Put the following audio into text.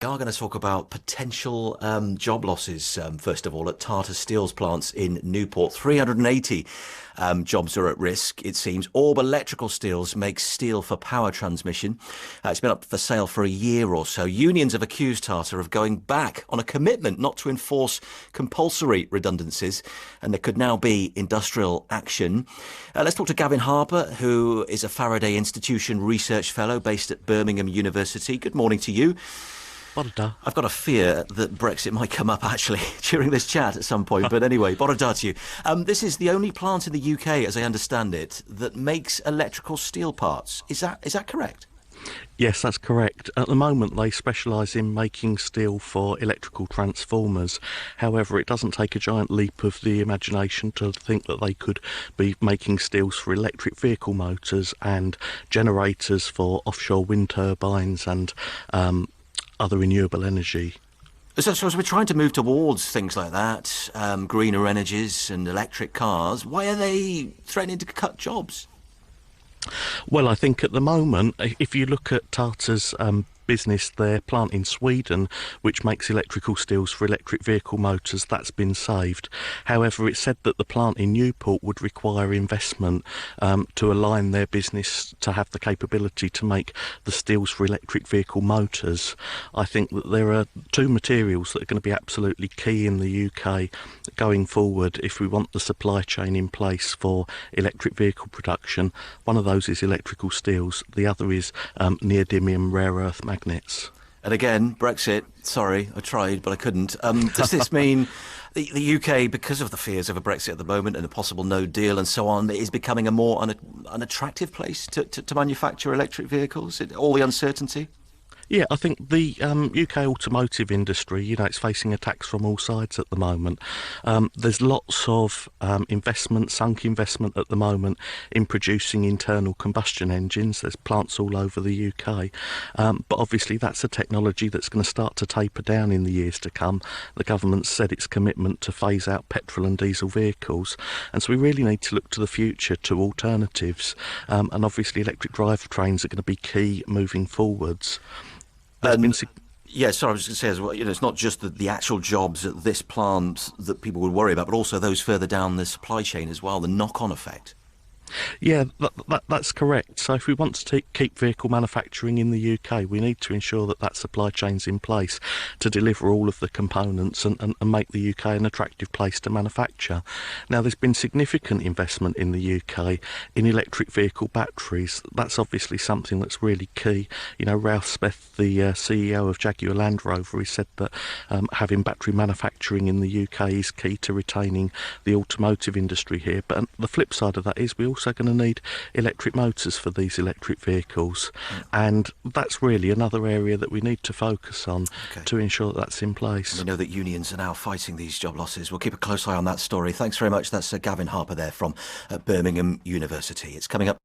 We are going to talk about potential job losses, first of all, at TATA Steel's plants in Newport. 380 jobs are at risk, it seems. Orb Electrical Steels makes steel for power transmission. It's been up for sale for a year or so. Unions have accused TATA of going back on a commitment not to enforce compulsory redundancies, and there could now be industrial action. Let's talk to Gavin Harper, who is a Faraday Institution Research Fellow based at Birmingham University. Good morning to you. Borada. I've got a fear that Brexit might come up, actually, during this chat at some point. But anyway, Borada to you. This is the only plant in the UK, as I understand it, that makes electrical steel parts. Is that correct? Yes, that's correct. At the moment, they specialise in making steel for electrical transformers. However, it doesn't take a giant leap of the imagination to think that they could be making steels for electric vehicle motors and generators for offshore wind turbines and other renewable energy. So as we're trying to move towards things like that, greener energies and electric cars, why are they threatening to cut jobs? Well, I think at the moment, if you look at Tata's business, their plant in Sweden, which makes electrical steels for electric vehicle motors, that's been saved. However, it said that the plant in Newport would require investment to align their business to have the capability to make the steels for electric vehicle motors. I think that there are two materials that are going to be absolutely key in the UK going forward if we want the supply chain in place for electric vehicle production. One of those is electrical steels, the other is neodymium rare earth magnets. And again, Brexit, sorry, I tried, but I couldn't. Does this mean the UK, because of the fears of a Brexit at the moment and a possible no deal and so on, is becoming a more unattractive place to manufacture electric vehicles? All the uncertainty? Yeah, I think the UK automotive industry, it's facing attacks from all sides at the moment. There's lots of sunk investment at the moment in producing internal combustion engines. There's plants all over the UK. But obviously that's a technology that's going to start to taper down in the years to come. The government's said its commitment to phase out petrol and diesel vehicles. And so we really need to look to the future, to alternatives. And obviously electric drivetrains are going to be key moving forwards. Yeah, sorry, I was going to say as well, it's not just the actual jobs at this plant that people would worry about, but also those further down the supply chain as well, the knock-on effect. Yeah, that's correct. So if we want to keep vehicle manufacturing in the UK, we need to ensure that supply chain's in place to deliver all of the components and make the UK an attractive place to manufacture. Now, there's been significant investment in the UK in electric vehicle batteries. That's obviously something that's really key. Ralph Speth, the CEO of Jaguar Land Rover, he said that having battery manufacturing in the UK is key to retaining the automotive industry here. But the flip side of that is we also going to need electric motors for these electric vehicles, and that's really another area that we need to focus on to ensure that's in place. We know that unions are now fighting these job losses. We'll keep a close eye on that story. Thanks very much. That's Gavin Harper there from Birmingham University. It's coming up